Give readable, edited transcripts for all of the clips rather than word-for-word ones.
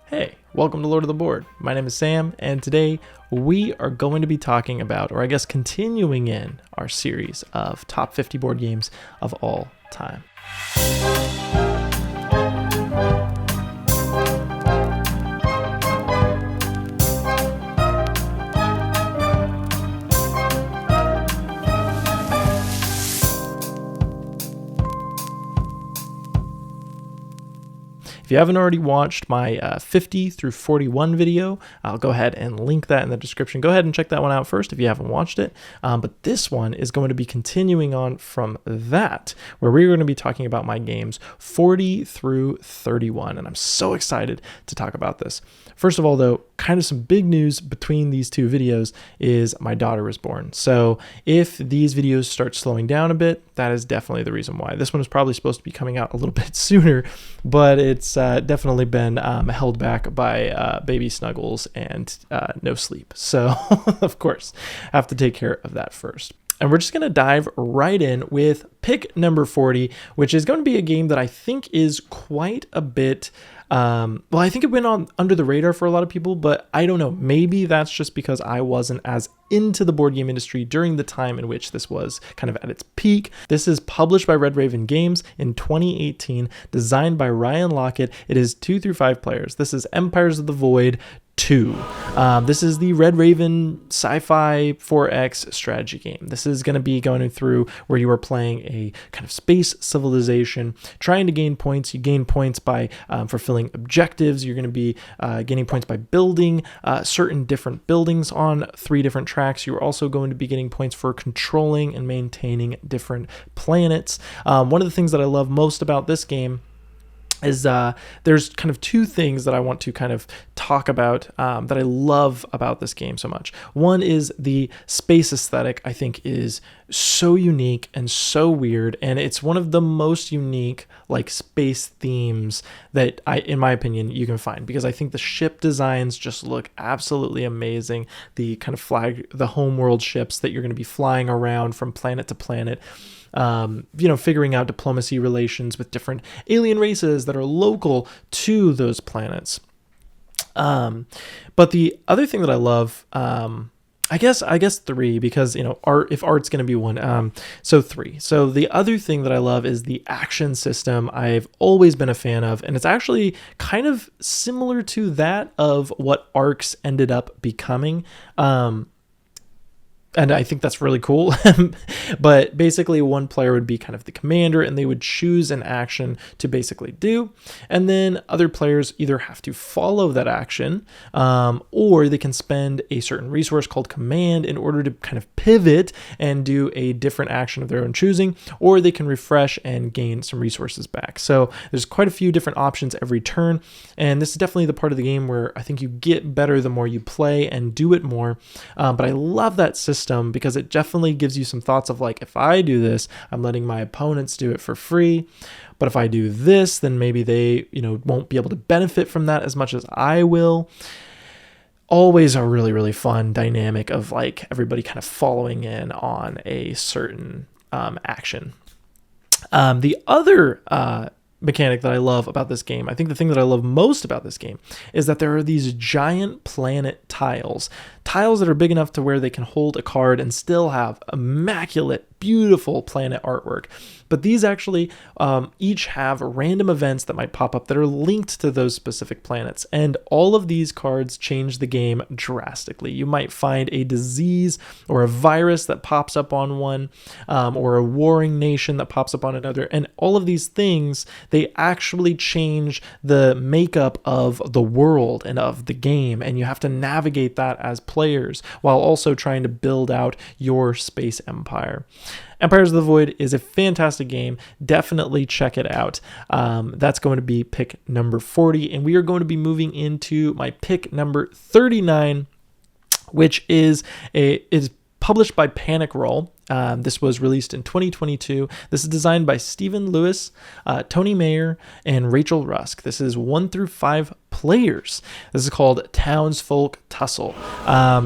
Hey, welcome to Lord of the Board. My name is Sam, and today we are going to be talking about, or I guess continuing in our series of top 50 board games of all time. If you haven't already watched my 50 through 41 video, I'll go ahead and link that in the description. Go ahead and check that one out first if you haven't watched it. But this one is going to be continuing on from that, where we're going to be talking about my games 40 through 31. And I'm so excited to talk about this. First of all, though, kind of some big news between these two videos is my daughter was born. So if these videos start slowing down a bit, that is definitely the reason why. This one was probably supposed to be coming out a little bit sooner, but it's definitely been held back by baby snuggles and no sleep. So of course, I have to take care of that first. And we're just going to dive right in with pick number 40, which is going to be a game that I think is quite a bit I think it went on under the radar for a lot of people, but I don't know. Maybe that's just because I wasn't as into the board game industry during the time in which this was kind of at its peak. This is published by Red Raven Games in 2018, designed by Ryan Lockett. It is 2 through 5 players. This is Empires of the Void 2. This is the Red Raven sci-fi 4X strategy game. This is going to be going through where you are playing a kind of space civilization, trying to gain points. You gain points by fulfilling objectives. You're going to be gaining points by building certain different buildings on 3 different tracks. You're also going to be getting points for controlling and maintaining different planets. One of the things that I love most about this game is there's kind of 2 things that I want to kind of talk about that I love about this game so much. One is the space aesthetic. I think is so unique and so weird, and it's one of the most unique like space themes that in my opinion, you can find, because I think the ship designs just look absolutely amazing. The kind of the homeworld ships that you're going to be flying around from planet to planet. Figuring out diplomacy relations with different alien races that are local to those planets. But the other thing that I love, I guess 3, because, if art's going to be 1, so 3. So the other thing that I love is the action system. I've always been a fan of, and it's actually kind of similar to that of what Arcs ended up becoming. And I think that's really cool. But basically, one player would be kind of the commander, and they would choose an action to basically do. And then other players either have to follow that action, or they can spend a certain resource called command in order to kind of pivot and do a different action of their own choosing, or they can refresh and gain some resources back. So there's quite a few different options every turn. And this is definitely the part of the game where I think you get better the more you play and do it more. But I love that system, because it definitely gives you some thoughts of like, if I do this, I'm letting my opponents do it for free. But if I do this, then maybe they, won't be able to benefit from that as much as I will. Always a really, really fun dynamic of like everybody kind of following in on a certain action. The other mechanic that I love about this game, I think the thing that I love most about this game, is that there are these giant planet tiles that are big enough to where they can hold a card and still have immaculate, beautiful planet artwork. But these actually each have random events that might pop up that are linked to those specific planets. And all of these cards change the game drastically. You might find a disease or a virus that pops up on one, or a warring nation that pops up on another. And all of these things, they actually change the makeup of the world and of the game. And you have to navigate that as players while also trying to build out your space empire. Empires of the Void is a fantastic game. Definitely check it out. That's going to be pick number 40. And we are going to be moving into my pick number 39, which is published by Panic Roll. This was released in 2022. This is designed by Stephen Lewis, Tony Mayer, and Rachel Rusk. This is 1 through 5 players. This is called Townsfolk Tussle.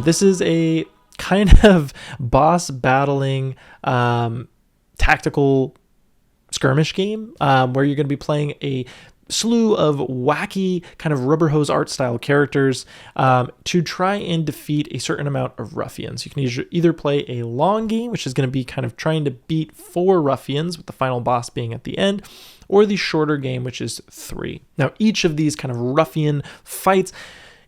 This is a kind of boss battling tactical skirmish game where you're going to be playing a slew of wacky kind of rubber hose art style characters to try and defeat a certain amount of ruffians. You can either play a long game, which is going to be kind of trying to beat 4 ruffians, with the final boss being at the end, or the shorter game, which is 3. Now, each of these kind of ruffian fights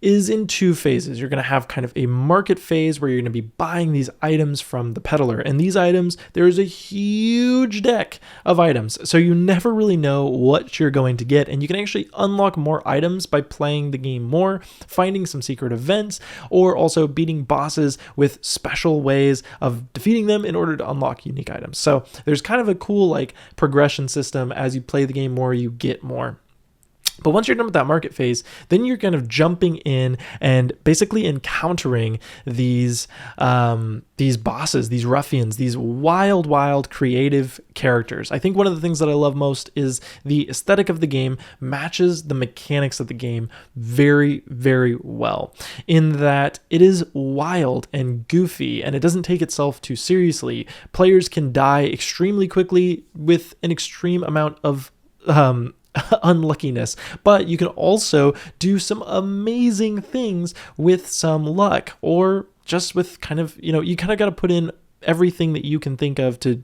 is in 2 phases. You're going to have kind of a market phase where you're going to be buying these items from the peddler. And these items, there's a huge deck of items. So you never really know what you're going to get. And you can actually unlock more items by playing the game more, finding some secret events, or also beating bosses with special ways of defeating them in order to unlock unique items. So there's kind of a cool like progression system. As you play the game more, you get more. But once you're done with that market phase, then you're kind of jumping in and basically encountering these bosses, these ruffians, these wild, creative characters. I think one of the things that I love most is the aesthetic of the game matches the mechanics of the game very, very well, in that it is wild and goofy and it doesn't take itself too seriously. Players can die extremely quickly with an extreme amount of unluckiness, but you can also do some amazing things with some luck, or just with kind of, you kind of got to put in everything that you can think of to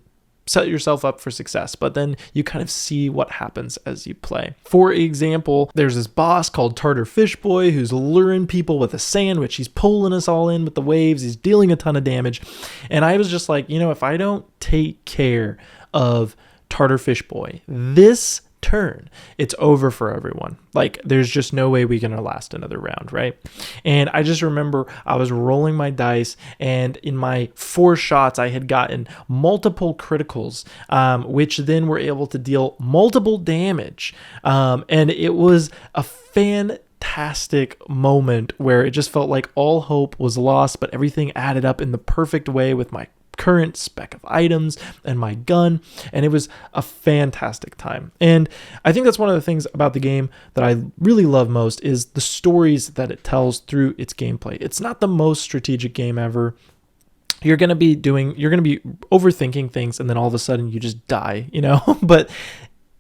set yourself up for success, but then you kind of see what happens as you play. For example, there's this boss called Tartar Fish Boy who's luring people with a sandwich. He's pulling us all in with the waves. He's dealing a ton of damage. And I was just like, if I don't take care of Tartar Fish Boy this turn, it's over for everyone. Like, there's just no way we're gonna last another round, right? And I just remember I was rolling my dice, and in my 4 shots I had gotten multiple criticals, which then were able to deal multiple damage, and it was a fantastic moment where it just felt like all hope was lost, but everything added up in the perfect way with my current spec of items and my gun, and it was a fantastic time. And I think that's one of the things about the game that I really love most is the stories that it tells through its gameplay. It's not the most strategic game ever. You're going to be overthinking things, and then all of a sudden you just die, but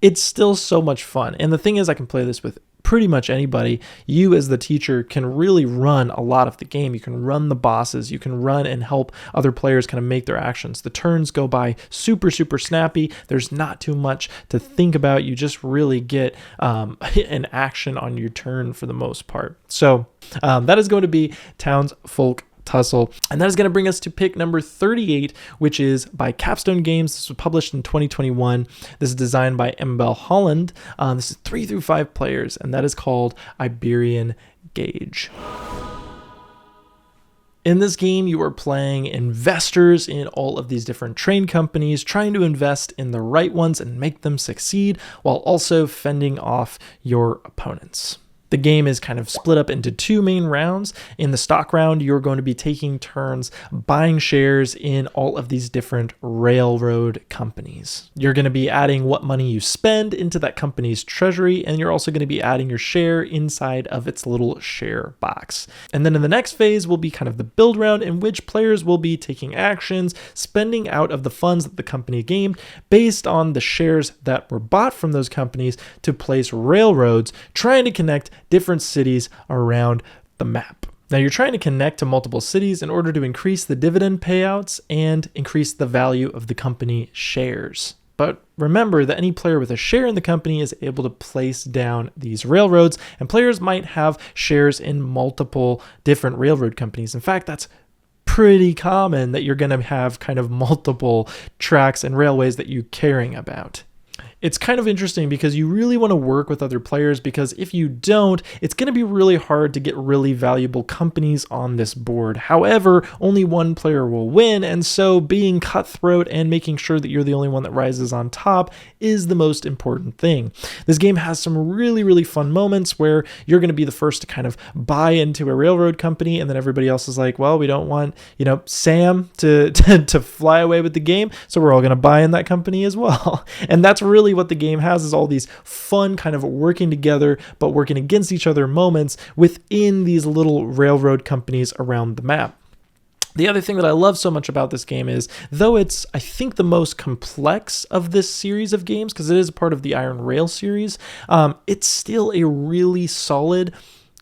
it's still so much fun. And the thing is, I can play this with pretty much anybody. You as the teacher can really run a lot of the game. You can run the bosses. You can run and help other players kind of make their actions. The turns go by super snappy. There's not too much to think about. You just really get an action on your turn for the most part. So that is going to be Townsfolk Tussle. And that is going to bring us to pick number 38, which is by Capstone Games. This was published in 2021. This is designed by Embel Holland. This is 3 through 5 players, and that is called Iberian Gauge. In this game, you are playing investors in all of these different train companies, trying to invest in the right ones and make them succeed, while also fending off your opponents. The game is kind of split up into 2 main rounds. In the stock round, you're going to be taking turns buying shares in all of these different railroad companies. You're going to be adding what money you spend into that company's treasury, and you're also going to be adding your share inside of its little share box. And then in the next phase will be kind of the build round, in which players will be taking actions, spending out of the funds that the company gained based on the shares that were bought from those companies to place railroads, trying to connect different cities around the map. Now, you're trying to connect to multiple cities in order to increase the dividend payouts and increase the value of the company shares. But remember that any player with a share in the company is able to place down these railroads, and players might have shares in multiple different railroad companies. In fact, that's pretty common that you're going to have kind of multiple tracks and railways that you're caring about. It's kind of interesting because you really want to work with other players, because if you don't, it's going to be really hard to get really valuable companies on this board. However, only one player will win, and so being cutthroat and making sure that you're the only one that rises on top is the most important thing. This game has some really fun moments where you're going to be the first to kind of buy into a railroad company, and then everybody else is like, well, we don't want, Sam to fly away with the game, so we're all going to buy in that company as well. And that's really what the game has, is all these fun kind of working together but working against each other moments within these little railroad companies around the map. The other thing that I love so much about this game is, though it's, I think, the most complex of this series of games, because it is a part of the Iron Rail series, it's still a really solid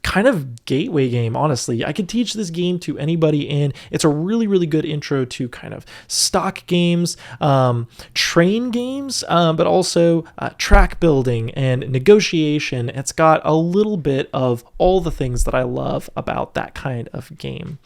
kind of gateway game. Honestly, I could teach this game to anybody, and it's a really, really good intro to kind of stock games, train games, but also track building and negotiation. It's got a little bit of all the things that I love about that kind of game,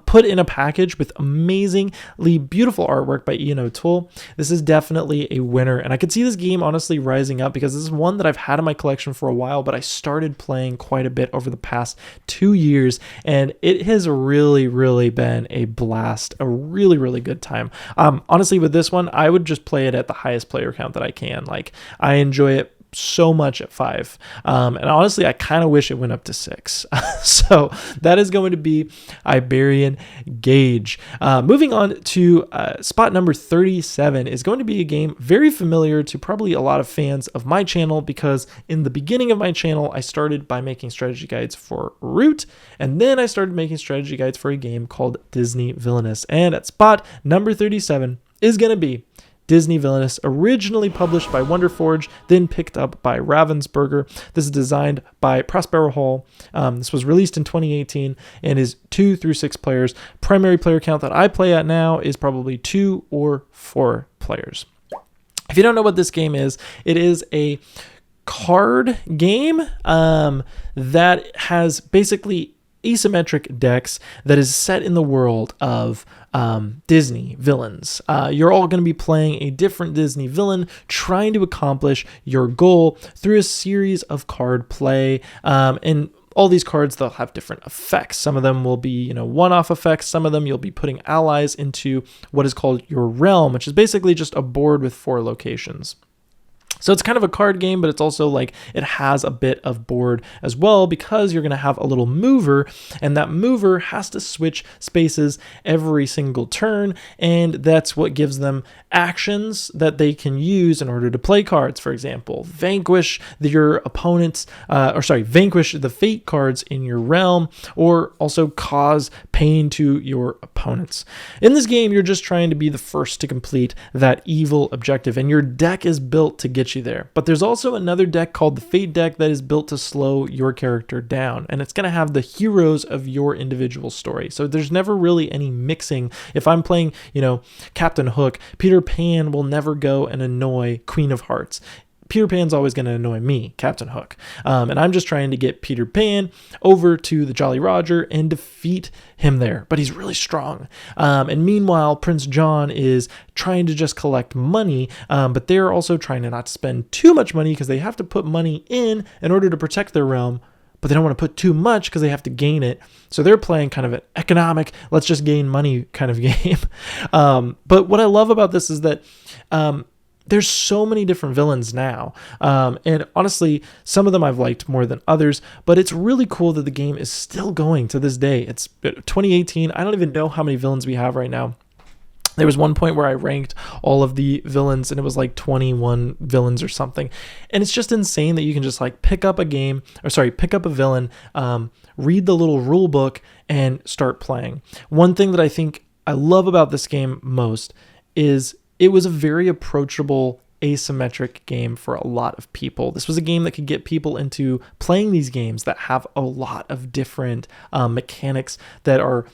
put in a package with amazingly beautiful artwork by Ian O'Toole. This is definitely a winner, and I could see this game honestly rising up, because this is one that I've had in my collection for a while, but I started playing quite a bit over the past 2 years, and it has really, really been a blast, a really, really good time. Honestly, with this one, I would just play it at the highest player count that I can. Like, I enjoy it so much at 5, and honestly, I kind of wish it went up to 6. So that is going to be Iberian Gauge. Moving on to spot number 37 is going to be a game very familiar to probably a lot of fans of my channel, because in the beginning of my channel, I started by making strategy guides for Root, and then I started making strategy guides for a game called Disney Villainous. And at spot number 37 is going to be Disney Villainous, originally published by Wonderforge, then picked up by Ravensburger. This is designed by Prospero Hall. This was released in 2018 and is 2 through 6 players. Primary player count that I play at now is probably 2 or 4 players. If you don't know what this game is, it is a card game that has basically asymmetric decks that is set in the world of Disney villains. You're all going to be playing a different Disney villain, trying to accomplish your goal through a series of card play. And all these cards, they'll have different effects. Some of them will be, one-off effects. Some of them you'll be putting allies into what is called your realm, which is basically just a board with 4 locations. So it's kind of a card game, but it's also like it has a bit of board as well, because you're going to have a little mover, and that mover has to switch spaces every single turn, and that's what gives them actions that they can use in order to play cards. For example, vanquish your opponent's, vanquish the fate cards in your realm, or also cause pain to your opponents. In this game, you're just trying to be the first to complete that evil objective, and your deck is built to get you there. But there's also another deck called the Fate deck that is built to slow your character down, and it's going to have the heroes of your individual story. So there's never really any mixing. If I'm playing, Captain Hook, Peter Pan will never go and annoy Queen of Hearts. Peter Pan's always going to annoy me, Captain Hook. And I'm just trying to get Peter Pan over to the Jolly Roger and defeat him there. But he's really strong. And meanwhile, Prince John is trying to just collect money, but they're also trying to not spend too much money, because they have to put money in order to protect their realm. But they don't want to put too much because they have to gain it. So they're playing kind of an economic, let's just gain money kind of game. But what I love about this is that there's so many different villains now. And honestly, some of them I've liked more than others, but it's really cool that the game is still going to this day. It's 2018. I don't even know how many villains we have right now. There was one point where I ranked all of the villains, and it was like 21 villains or something. And it's just insane that you can just like pick up a villain, read the little rule book, and start playing. One thing that I think I love about this game most is it was a very approachable, asymmetric game for a lot of people. This was a game that could get people into playing these games that have a lot of different mechanics that are,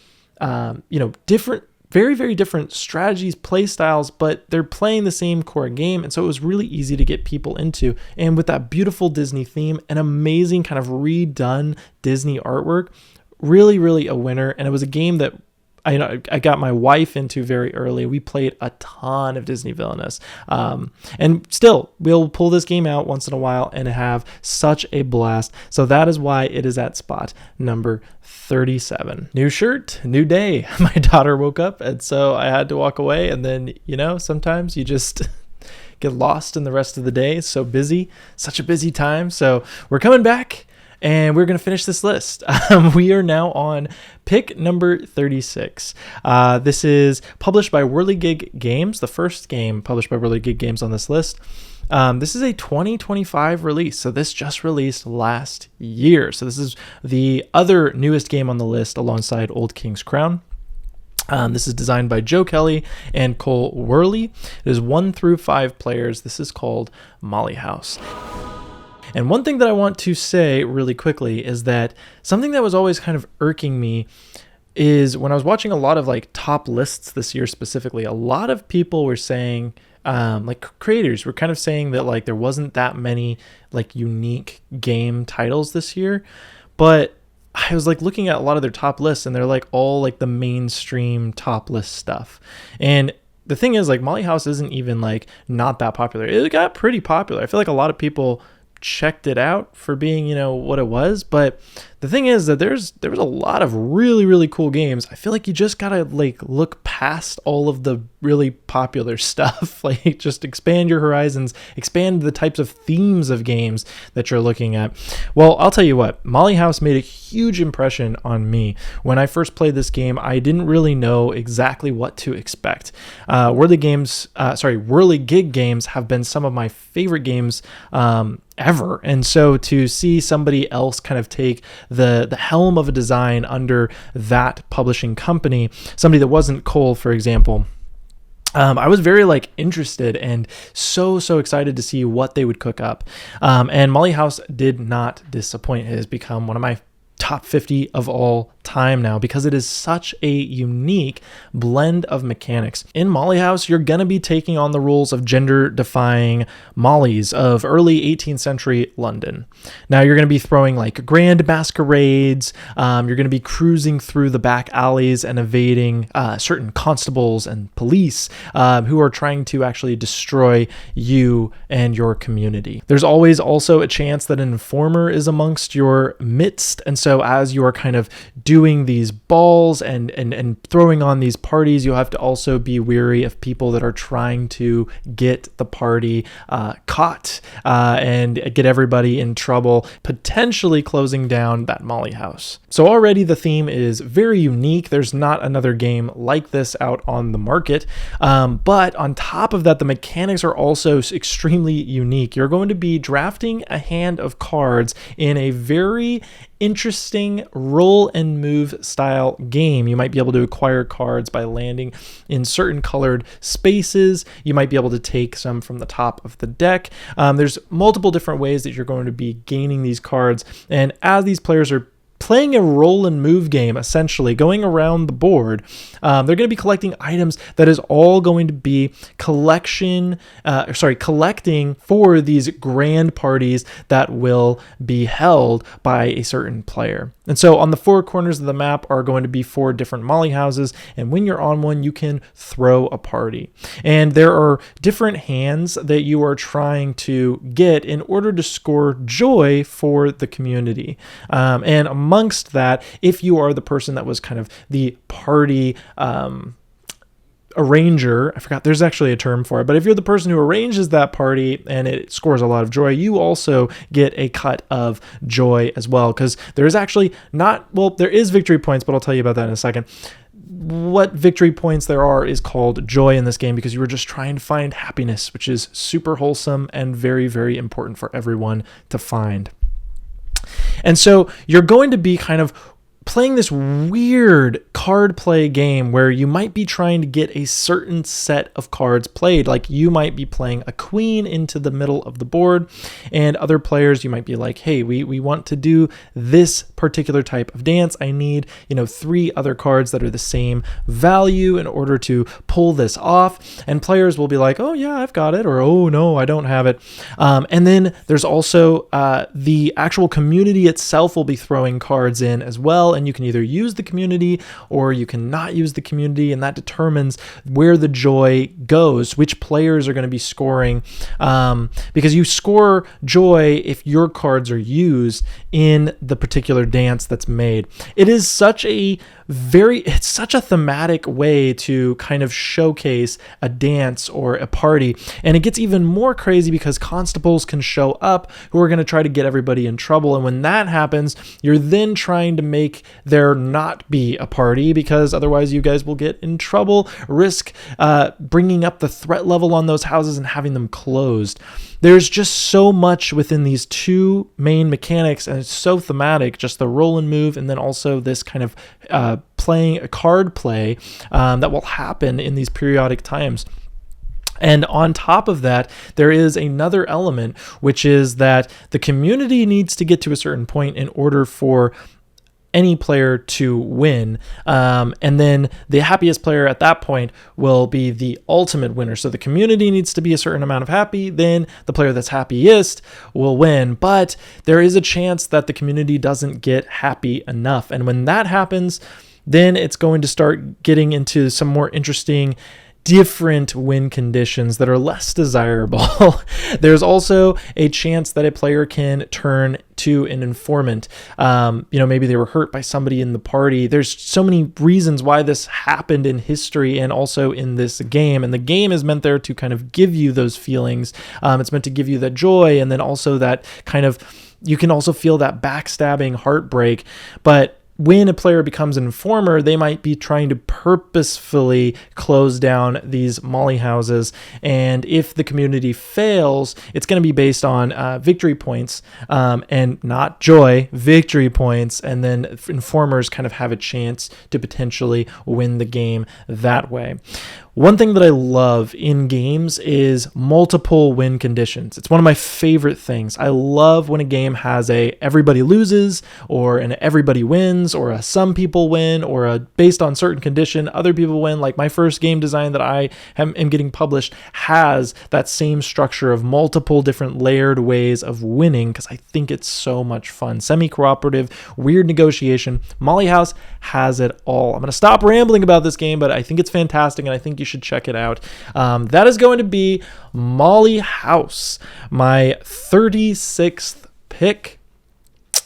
different, very, very different strategies, play styles, but they're playing the same core game. And so it was really easy to get people into. And with that beautiful Disney theme, an amazing kind of redone Disney artwork, really, really a winner. And it was a game that I got my wife into very early. We played a ton of Disney Villainous. And still, we'll pull this game out once in a while and have such a blast. So that is why it is at spot number 37. New shirt, new day. My daughter woke up, and so I had to walk away. And then, sometimes you just get lost in the rest of the day. So busy, such a busy time. So we're coming back, and we're going to finish this list. We are now on pick number 36. This is published by Whirligig Games, the first game published by Whirligig Games on this list. This is a 2025 release, so this just released last year. So this is the other newest game on the list alongside Old King's Crown. This is designed by Joe Kelly and Cole Worley. It is 1 through 5 players. This is called Molly House. And one thing that I want to say really quickly is that something that was always kind of irking me is when I was watching a lot of like top lists this year specifically, a lot of people were saying, like creators were kind of saying that like there wasn't that many like unique game titles this year. But I was like looking at a lot of their top lists and they're like all like the mainstream top list stuff. And the thing is, like, Molly House isn't even like not that popular. It got pretty popular. I feel like a lot of people checked it out for being, you know, what it was. But the thing is that there was a lot of really, really cool games. I feel like you just gotta like look past all of the really popular stuff. Like, just expand your horizons, expand the types of themes of games that you're looking at. Well, I'll tell you what, Molly House made a huge impression on me. When I first played this game, I didn't really know exactly what to expect. Whirly Gig games have been some of my favorite games ever. And so to see somebody else kind of take the helm of a design under that publishing company, somebody that wasn't Cole, for example, I was very like interested and so excited to see what they would cook up. And Molly House did not disappoint. It has become one of my top 50 of all time now because it is such a unique blend of mechanics. In Molly House, you're going to be taking on the rules of gender-defying mollies of early 18th century London. Now, you're going to be throwing like grand masquerades. You're going to be cruising through the back alleys and evading certain constables and police who are trying to actually destroy you and your community. There's always also a chance that an informer is amongst your midst, and so as you are kind of doing these balls and throwing on these parties, you'll have to also be wary of people that are trying to get the party caught and get everybody in trouble, potentially closing down that Molly House. So already the theme is very unique. There's not another game like this out on the market. But on top of that, the mechanics are also extremely unique. You're going to be drafting a hand of cards in a very interesting roll and move style game. You might be able to acquire cards by landing in certain colored spaces. You might be able to take some from the top of the deck. There's multiple different ways that you're going to be gaining these cards. And as these players are playing a roll and move game, essentially going around the board, they're going to be collecting items that is all going to be collecting for these grand parties that will be held by a certain player. And so on the 4 corners of the map are going to be 4 different Molly houses, and when you're on one, you can throw a party. And there are different hands that you are trying to get in order to score joy for the community. And amongst that, if you are the person that was kind of the party arranger, I forgot, there's actually a term for it, but if you're the person who arranges that party and it scores a lot of joy, you also get a cut of joy as well, because there is actually there is victory points, but I'll tell you about that in a second. What victory points there are is called joy in this game, because you were just trying to find happiness, which is super wholesome and very, very important for everyone to find. And so you're going to be kind of playing this weird card play game where you might be trying to get a certain set of cards played. Like, you might be playing a queen into the middle of the board, and other players, you might be like, hey, we want to do this particular type of dance. I need, 3 other cards that are the same value in order to pull this off. And players will be like, oh yeah, I've got it, or oh no, I don't have it. And then there's also the actual community itself will be throwing cards in as well. And you can either use the community or you cannot use the community, and that determines where the joy goes, which players are going to be scoring, because you score joy if your cards are used in the particular dance that's made. It is such a thematic way to kind of showcase a dance or a party. And it gets even more crazy because constables can show up who are going to try to get everybody in trouble. And when that happens, you're then trying to make make there not be a party, because otherwise you guys will get in trouble, risk bringing up the threat level on those houses and having them closed. There's just so much within these two main mechanics, and it's so thematic, just the roll and move, and then also this kind of playing a card play that will happen in these periodic times. And on top of that, there is another element, which is that the community needs to get to a certain point in order for any player to win. And then the happiest player at that point will be the ultimate winner. So the community needs to be a certain amount of happy, then the player that's happiest will win. But there is a chance that the community doesn't get happy enough. And when that happens, then it's going to start getting into some more interesting different win conditions that are less desirable. There's also a chance that a player can turn to an informant. Maybe they were hurt by somebody in the party. There's so many reasons why this happened in history and also in this game. And the game is meant there to kind of give you those feelings. It's meant to give you the joy, and then also that kind of, you can also feel that backstabbing heartbreak. But when a player becomes an informer, they might be trying to purposefully close down these molly houses. And if the community fails, it's going to be based on victory points and not joy, victory points. And then informers kind of have a chance to potentially win the game that way. One thing that I love in games is multiple win conditions. It's one of my favorite things. I love when a game has a everybody loses, or an everybody wins, or a some people win, or a based on certain condition, other people win. Like my first game design that I am getting published has that same structure of multiple different layered ways of winning, because I think it's so much fun. Semi-cooperative, weird negotiation. Molly House has it all. I'm going to stop rambling about this game, but I think it's fantastic, and I think you should check it out. That is going to be Molly House, my 36th pick.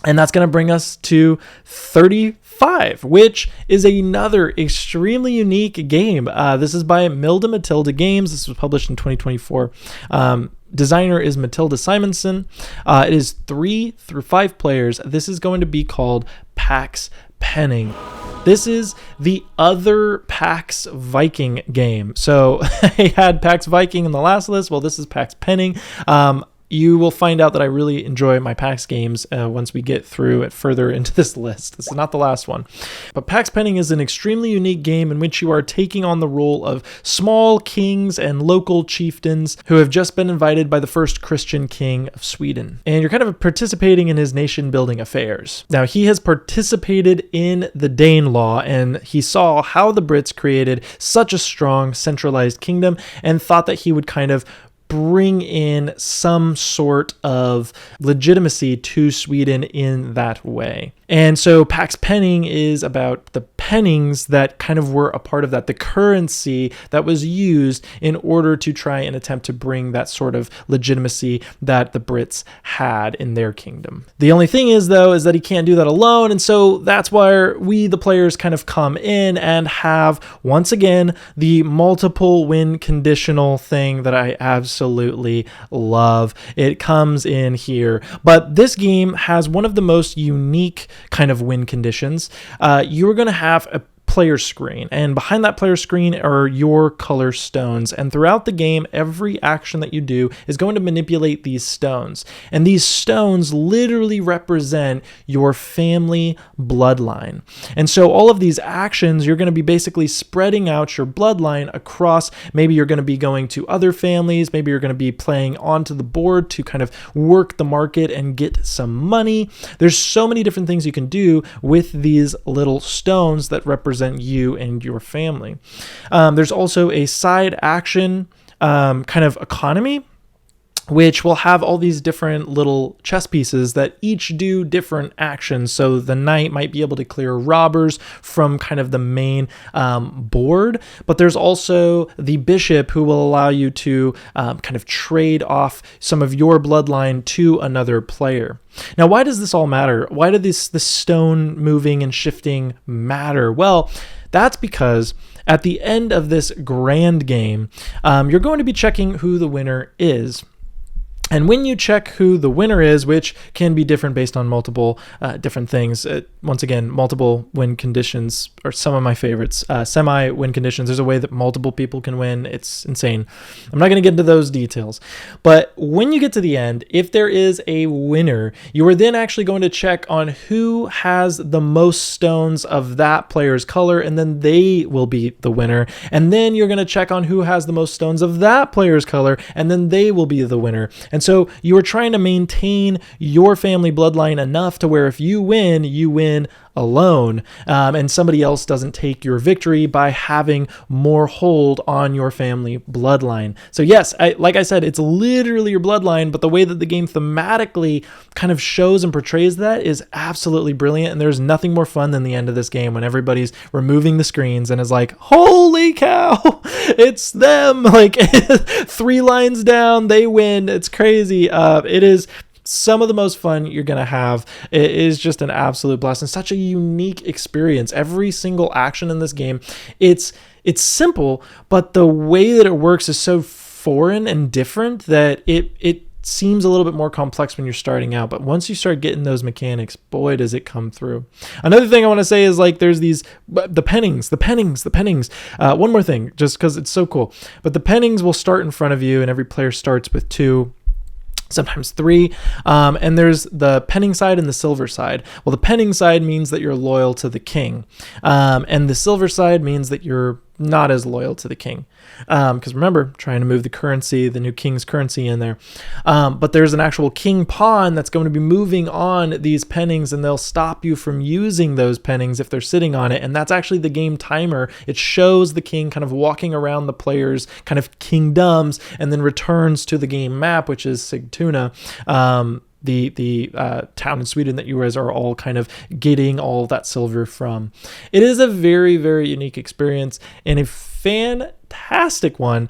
And that's going to bring us to 35, which is another extremely unique game. This is by Milda Matilda Games. This was published in 2024. Designer is Matilda Simonson. It is 3 through 5 players. This is going to be called Pax Penning. This is the other Pax Viking game. So I had Pax Viking in the last list. Well, this is Pax Penning. You will find out that I really enjoy my PAX games once we get through it further into this list. This is not the last one. But Pax Penning is an extremely unique game in which you are taking on the role of small kings and local chieftains who have just been invited by the first Christian king of Sweden. And you're kind of participating in his nation-building affairs. Now, he has participated in the Danelaw, and he saw how the Brits created such a strong centralized kingdom and thought that he would kind of bring in some sort of legitimacy to Sweden in that way. And so Pax Penning is about the pennings that kind of were a part of that, the currency that was used in order to try and attempt to bring that sort of legitimacy that the Brits had in their kingdom. The only thing is, though, is that he can't do that alone. And so that's where we, the players, kind of come in and have, once again, the multiple win conditional thing that I absolutely love. It comes in here. But this game has one of the most unique kind of win conditions. You are going to have a player screen, and behind that player screen are your color stones, and throughout the game every action that you do is going to manipulate these stones, and these stones literally represent your family bloodline. And so all of these actions, you're going to be basically spreading out your bloodline across. Maybe you're going to be going to other families, maybe you're going to be playing onto the board to kind of work the market and get some money. There's so many different things you can do with these little stones that represent you and your family. There's also a side action kind of economy, which will have all these different little chess pieces that each do different actions. So the knight might be able to clear robbers from kind of the main board, but there's also the bishop who will allow you to kind of trade off some of your bloodline to another player. Now, why does this all matter? Why do this stone moving and shifting matter? Well, that's because at the end of this grand game, you're going to be checking who the winner is. And when you check who the winner is, which can be different based on multiple different things, once again, multiple win conditions are some of my favorites. Semi-win conditions, there's a way that multiple people can win. It's insane. I'm not going to get into those details. But when you get to the end, if there is a winner, you are then actually going to check on who has the most stones of that player's color, and then they will be the winner. And then you're going to check on who has the most stones of that player's color, and then they will be the winner. And so you are trying to maintain your family bloodline enough to where if you win alone, and somebody else doesn't take your victory by having more hold on your family bloodline. So yes, like I said, it's literally your bloodline, but the way that the game thematically kind of shows and portrays that is absolutely brilliant. And there's nothing more fun than the end of this game when everybody's removing the screens and is like, holy cow, it's them. Like 3 lines down, they win. It's crazy. It is some of the most fun you're going to have. It is just an absolute blast and such a unique experience. Every single action in this game, it's simple, but the way that it works is so foreign and different that it seems a little bit more complex when you're starting out. But once you start getting those mechanics, boy, does it come through. Another thing I want to say is like there's the pennings. One more thing, just because it's so cool. But the pennings will start in front of you, and every player starts with 2. Sometimes 3, and there's the penning side and the silver side. Well, the penning side means that you're loyal to the king, and the silver side means that you're not as loyal to the king, because remember, trying to move the currency, the new king's currency in there, but there's an actual king pawn that's going to be moving on these pennings, and they'll stop you from using those pennings if they're sitting on it, and that's actually the game timer. It shows the king kind of walking around the players' kind of kingdoms, and then returns to the game map, which is Sigtuna, the town in Sweden that you guys are all kind of getting all of that silver from. It is a very, very unique experience and a fantastic one.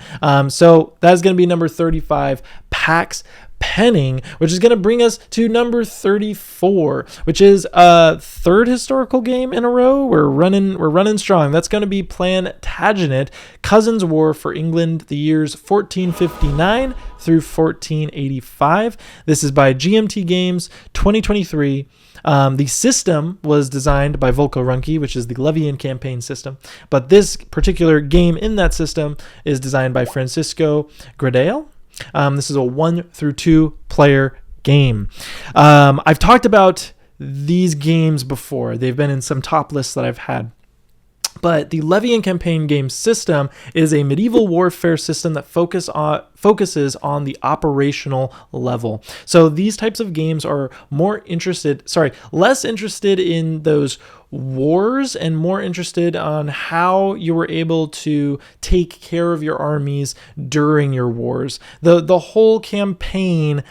So that's going to be number 35, PAX Penning, which is going to bring us to number 34, which is a 3rd historical game in a row. We're running strong. That's going to be Plantagenet, Cousins' War for England, the years 1459 through 1485. This is by GMT Games, 2023. The system was designed by Volko Ruhnke, which is the Levian campaign system. But this particular game in that system is designed by Francisco Gradale. This is a 1 through 2 player game. I've talked about these games before. They've been in some top lists that I've had. But the Levian campaign game system is a medieval warfare system that focuses on the operational level. So these types of games are less interested in those wars and more interested on how you were able to take care of your armies during your wars. The whole campaign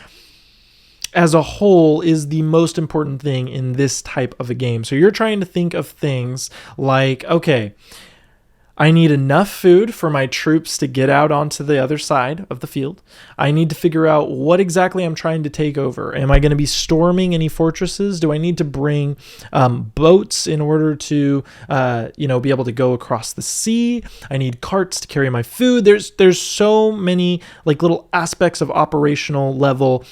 as a whole is the most important thing in this type of a game. So you're trying to think of things like, okay, I need enough food for my troops to get out onto the other side of the field. I need to figure out what exactly I'm trying to take over. Am I going to be storming any fortresses? Do I need to bring boats in order to, be able to go across the sea? I need carts to carry my food. There's so many like little aspects of operational level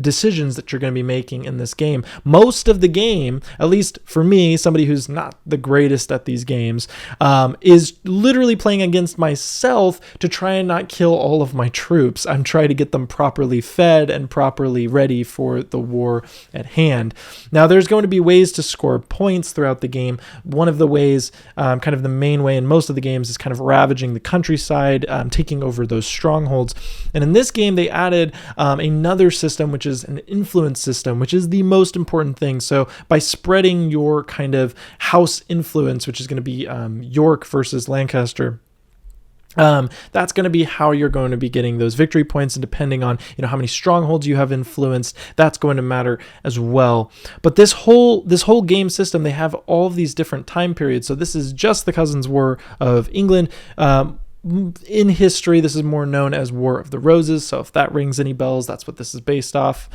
decisions that you're going to be making in this game. Most of the game, at least for me, somebody who's not the greatest at these games, is literally playing against myself to try and not kill all of my troops. I'm trying to get them properly fed and properly ready for the war at hand. Now, there's going to be ways to score points throughout the game. One of the ways, kind of the main way in most of the games, is kind of ravaging the countryside, taking over those strongholds. And in this game, they added another system, which is an influence system, which is the most important thing. So by spreading your kind of house influence, which is going to be York versus Lancaster, that's going to be how you're going to be getting those victory points, and depending on how many strongholds you have influenced, that's going to matter as well. But this whole game system, they have all of these different time periods. So this is just the Cousins' War of England. In history, this is more known as War of the Roses. So if that rings any bells, that's what this is based off.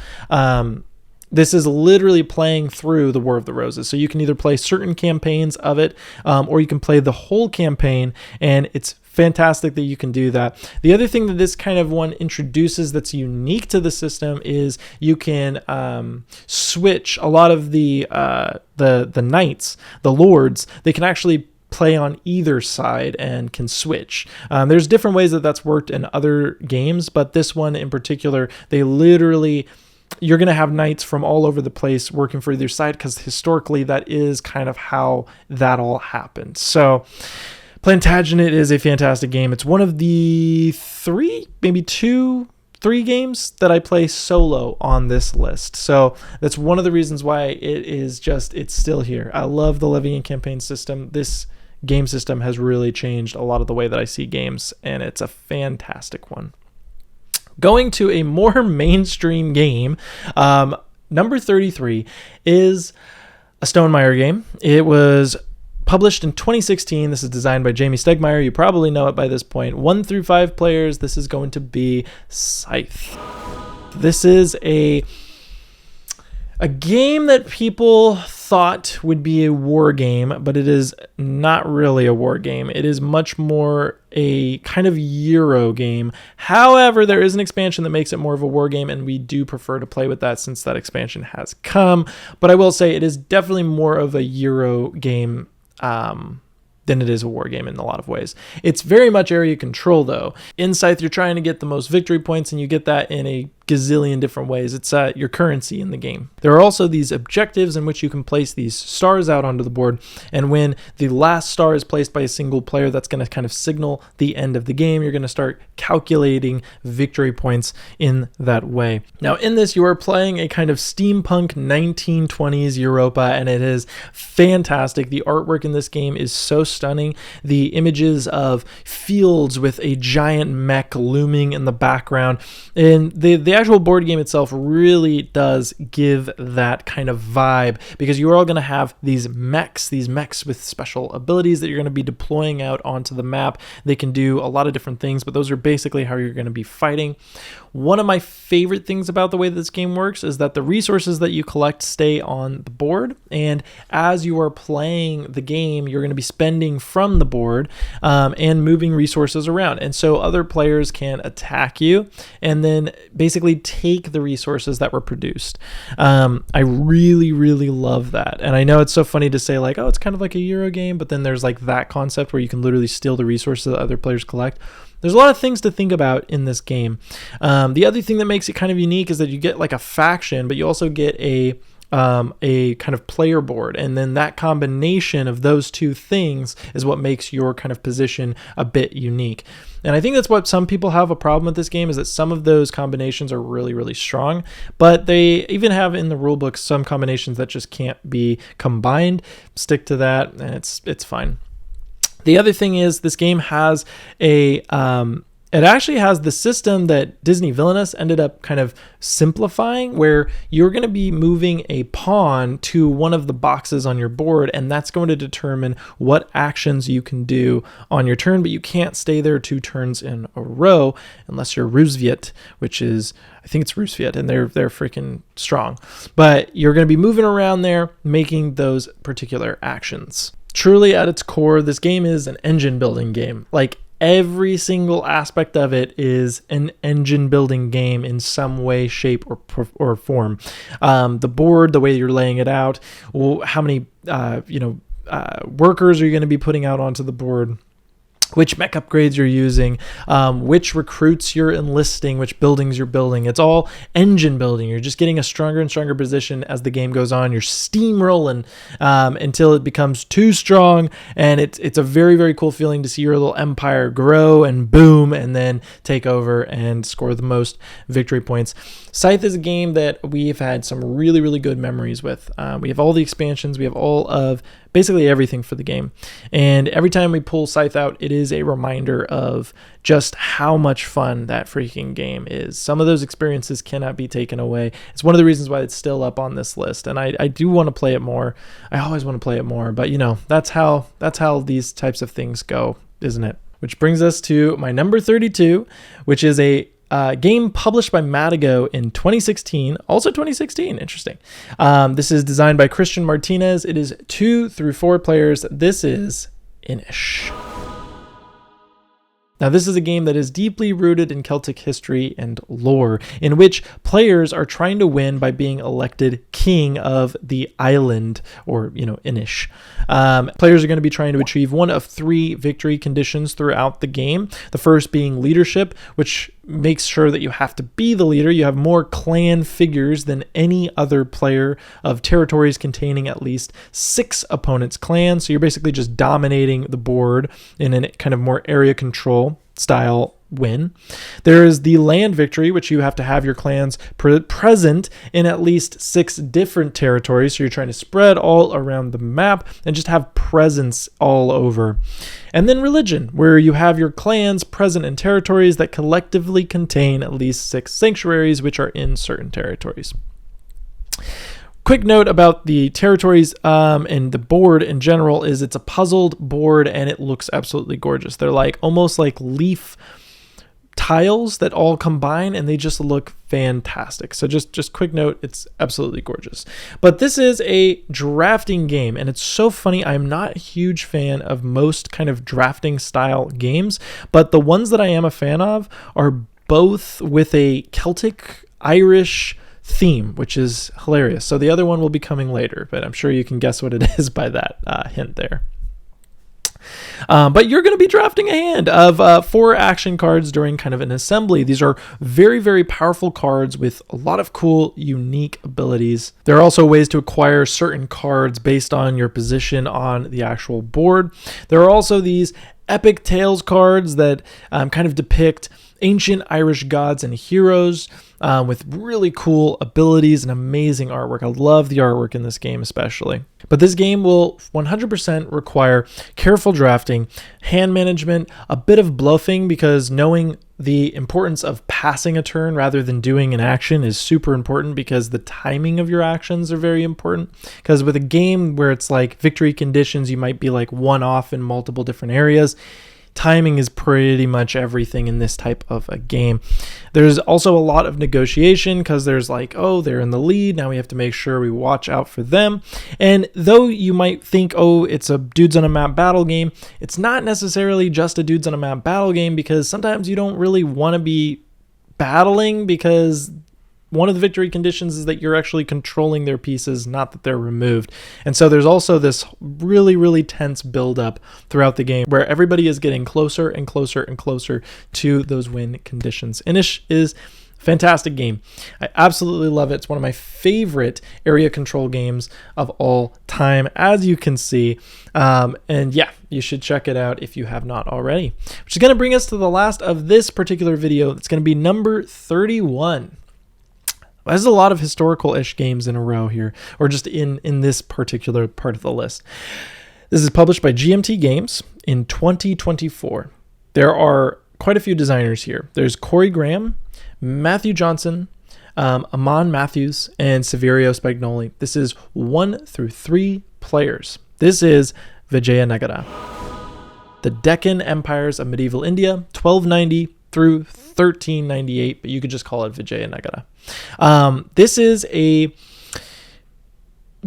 this is literally playing through the War of the Roses. So you can either play certain campaigns of it, or you can play the whole campaign, and it's fantastic that you can do that. The other thing that this kind of one introduces that's unique to the system is you can switch a lot of the knights, the lords. They can actually play on either side and can switch. There's different ways that that's worked in other games, but this one in particular, they literally, you're going to have knights from all over the place working for either side, because historically that is kind of how that all happened. So Plantagenet is a fantastic game. It's one of the three games that I play solo on this list. So that's one of the reasons why it's still here. I love the Levian campaign system. This game system has really changed a lot of the way that I see games, and it's a fantastic one. Going to a more mainstream game, number 33 is a Stonemaier game. It was published in 2016. This is designed by Jamie Stegmaier. You probably know it by this point. 1 through 5 players. This is going to be Scythe. This is a game that people thought would be a war game, but it is not really a war game. It is much more a kind of Euro game. However, there is an expansion that makes it more of a war game, and we do prefer to play with that since that expansion has come. But I will say it is definitely more of a Euro game than it is a war game in a lot of ways. It's very much area control, though. In Scythe, you're trying to get the most victory points, and you get that in a gazillion different ways. It's your currency in the game. There are also these objectives in which you can place these stars out onto the board, and when the last star is placed by a single player, that's going to kind of signal the end of the game. You're going to start calculating victory points in that way. Now, in this, you are playing a kind of steampunk 1920s Europa, and it is fantastic. The artwork in this game is so stunning. The images of fields with a giant mech looming in the background, and the actual board game itself really does give that kind of vibe, because you are all going to have these mechs with special abilities that you're going to be deploying out onto the map. They can do a lot of different things, but those are basically how you're going to be fighting. One of my favorite things about the way this game works is that the resources that you collect stay on the board, and as you are playing the game, you're going to be spending from the board and moving resources around. And so other players can attack you and then basically take the resources that were produced. I really, really love that. And I know it's so funny to say like, oh, it's kind of like a Euro game, but then there's like that concept where you can literally steal the resources that other players collect. There's a lot of things to think about in this game. The other thing that makes it kind of unique is that you get like a faction, but you also get a kind of player board, and then that combination of those two things is what makes your kind of position a bit unique. And I think that's what some people have a problem with this game, is that some of those combinations are really, really strong, but they even have in the rulebook some combinations that just can't be combined. Stick to that, and it's fine. The other thing is this game has it actually has the system that Disney Villainous ended up kind of simplifying, where you're going to be moving a pawn to one of the boxes on your board, and that's going to determine what actions you can do on your turn, but you can't stay there 2 turns in a row unless you're Roosevelt, which is, I think it's Roosevelt, and they're freaking strong. But you're going to be moving around there, making those particular actions. Truly at its core, this game is an engine building game. Like, every single aspect of it is an engine building game in some way, shape, or form. The board, the way you're laying it out, how many workers are you going to be putting out onto the board, which mech upgrades you're using, which recruits you're enlisting, which buildings you're building. It's all engine building. You're just getting a stronger and stronger position as the game goes on. You're steamrolling until it becomes too strong, and it's a very, very cool feeling to see your little empire grow and boom and then take over and score the most victory points. Scythe is a game that we've had some really, really good memories with. We have all the expansions. We have all of basically everything for the game. And every time we pull Scythe out, it is a reminder of just how much fun that freaking game is. Some of those experiences cannot be taken away. It's one of the reasons why it's still up on this list. And I do want to play it more. I always want to play it more, but you know, that's how these types of things go, isn't it? Which brings us to my number 32, which is a game published by Madigo in 2016. Also 2016, interesting. This is designed by Christian Martinez. It is 2 through 4 players. This is Inish. Now, this is a game that is deeply rooted in Celtic history and lore, in which players are trying to win by being elected king of the island, or, Inish. Players are going to be trying to achieve one of 3 victory conditions throughout the game. The first being leadership, which makes sure that you have to be the leader. You have more clan figures than any other player of territories containing at least 6 opponents' clans. So you're basically just dominating the board in a kind of more area control style win. There is the land victory, which you have to have your clans present in at least 6 different territories. So you're trying to spread all around the map and just have presence all over. And then religion, where you have your clans present in territories that collectively contain at least 6 sanctuaries, which are in certain territories. Quick note about the territories and the board in general is it's a puzzled board and it looks absolutely gorgeous. They're like almost like leaf tiles that all combine and they just look fantastic. So just quick note, it's absolutely gorgeous. But this is a drafting game, and it's so funny. I'm not a huge fan of most kind of drafting style games, but the ones that I am a fan of are both with a Celtic Irish theme, which is hilarious. So the other one will be coming later, but I'm sure you can guess what it is by that hint there. But you're going to be drafting a hand of 4 action cards during kind of an assembly. These are very, very powerful cards with a lot of cool, unique abilities. There are also ways to acquire certain cards based on your position on the actual board. There are also these epic tales cards that kind of depict ancient Irish gods and heroes with really cool abilities and amazing artwork. I love the artwork in this game especially. But this game will 100% require careful drafting, hand management, a bit of bluffing, because knowing the importance of passing a turn rather than doing an action is super important, because the timing of your actions are very important. Because with a game where it's like victory conditions, you might be like one off in multiple different areas. Timing is pretty much everything in this type of a game. There's also a lot of negotiation, because there's like, oh, they're in the lead. Now we have to make sure we watch out for them. And though you might think, oh, it's a dudes on a map battle game, it's not necessarily just a dudes on a map battle game, because sometimes you don't really want to be battling, because one of the victory conditions is that you're actually controlling their pieces, not that they're removed. And so there's also this really, really tense buildup throughout the game where everybody is getting closer and closer and closer to those win conditions. Inish is a fantastic game. I absolutely love it. It's one of my favorite area control games of all time, as you can see. And yeah, you should check it out if you have not already. Which is going to bring us to the last of this particular video. It's going to be number 31. There's a lot of historical-ish games in a row here, or just in this particular part of the list. This is published by GMT Games in 2024. There are quite a few designers here. There's Corey Graham, Matthew Johnson, Amon Matthews, and Saverio Spagnoli. This is 1 through 3 players. This is Vijayanagara. The Deccan Empires of Medieval India, 1290 through 1398, but you could just call it Vijayanagara. This is a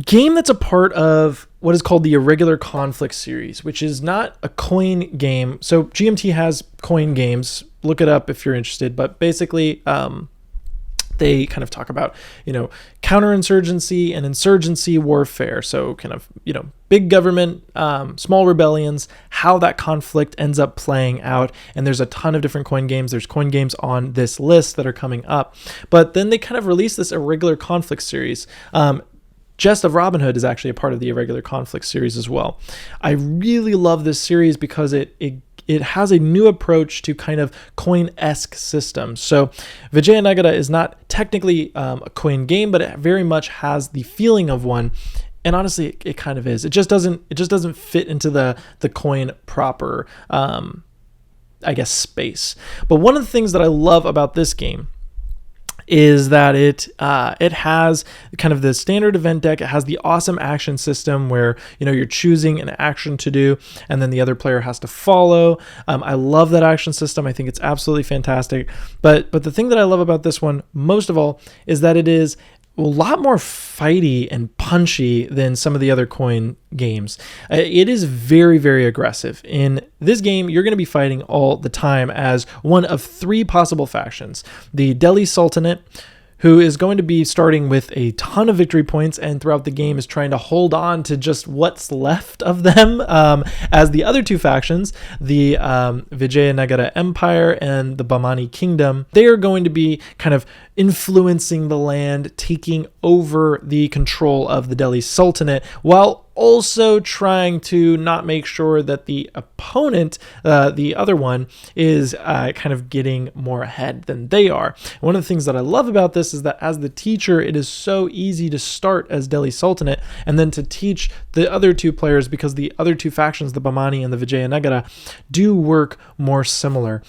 game that's a part of what is called the Irregular Conflict series, which is not a coin game. So GMT has coin games. Look it up if you're interested. But basically, they kind of talk about, counterinsurgency and insurgency warfare. So kind of, big government, small rebellions, how that conflict ends up playing out. And there's a ton of different coin games. There's coin games on this list that are coming up. But then they kind of released this Irregular Conflict series. Jest of Robin Hood is actually a part of the Irregular Conflict series as well. I really love this series because it has a new approach to kind of coin-esque systems. So Vijayanagara is not technically a coin game, but it very much has the feeling of one. And honestly, it kind of is. It just doesn't fit into the coin proper, space. But one of the things that I love about this game is that it has kind of the standard event deck. It has the awesome action system where, you know, you're choosing an action to do and then the other player has to follow. I love that action system. I think it's absolutely fantastic. But the thing that I love about this one most of all is that it is a lot more fighty and punchy than some of the other coin games. It is very, very aggressive. In this game, you're going to be fighting all the time as one of 3 possible factions. The Delhi Sultanate, who is going to be starting with a ton of victory points and throughout the game is trying to hold on to just what's left of them, as the other 2 factions, the Vijayanagara Empire and the Bahmani Kingdom, they are going to be kind of influencing the land, taking over the control of the Delhi Sultanate, while also trying to not make sure that the opponent, the other one, is kind of getting more ahead than they are. One of the things that I love about this is that as the teacher, it is so easy to start as Delhi Sultanate and then to teach the other 2 players, because the other 2 factions, the Bahmani and the Vijayanagara, do work more similar.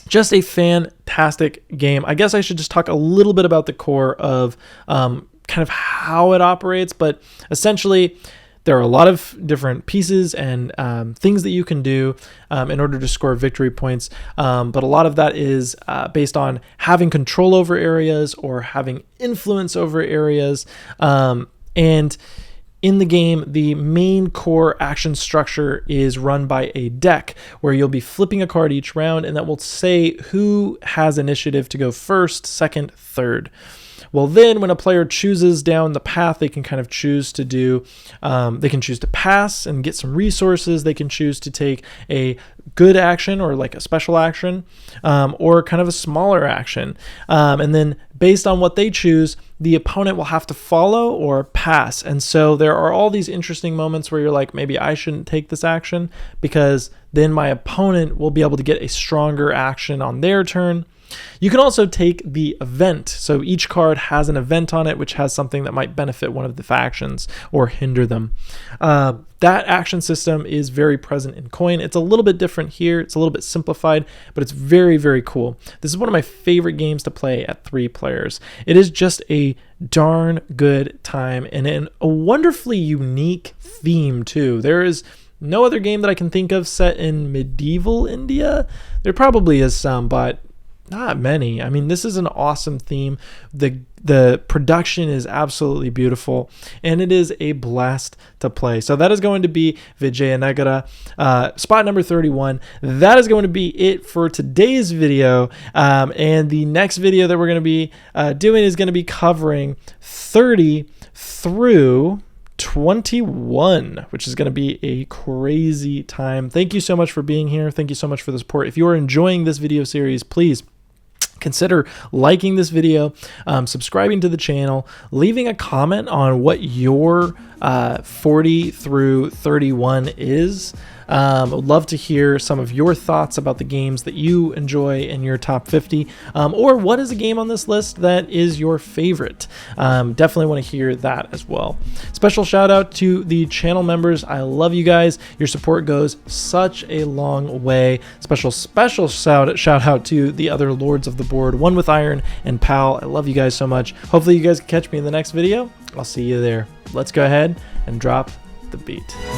Just a fantastic game. I guess I should just talk a little bit about the core of kind of how it operates, but essentially there are a lot of different pieces and things that you can do in order to score victory points, but a lot of that is based on having control over areas or having influence over areas, and in the game, the main core action structure is run by a deck where you'll be flipping a card each round, and that will say who has initiative to go first, second, third. Well, then when a player chooses down the path, they can kind of choose to do, they can choose to pass and get some resources. They can choose to take a good action or like a special action, or kind of a smaller action. And then based on what they choose, the opponent will have to follow or pass. And so there are all these interesting moments where you're like, maybe I shouldn't take this action because then my opponent will be able to get a stronger action on their turn. You can also take the event. So each card has an event on it, which has something that might benefit one of the factions or hinder them. That action system is very present in Coin. It's a little bit different here. It's a little bit simplified, but it's very, very cool. This is one of my favorite games to play at 3 players. It is just a darn good time and a wonderfully unique theme too. There is no other game that I can think of set in medieval India. There probably is some, but not many. I mean, this is an awesome theme. The production is absolutely beautiful, and it is a blast to play. So that is going to be Vijayanagara, spot number 31. That is going to be it for today's video. And the next video that we're going to be doing is going to be covering 30 through 21, which is going to be a crazy time. Thank you so much for being here. Thank you so much for the support. If you are enjoying this video series, please consider liking this video, subscribing to the channel, leaving a comment on what your 40 through 31 is. I'd love to hear some of your thoughts about the games that you enjoy in your top 50, or what is a game on this list that is your favorite. Definitely want to hear that as well. Special shout out to the channel members. I love you guys. Your support goes such a long way. Special shout out to the other Lords of the Board, One with Iron and Pal. I love you guys so much. Hopefully you guys can catch me in the next video. I'll see you there. Let's go ahead and drop the beat.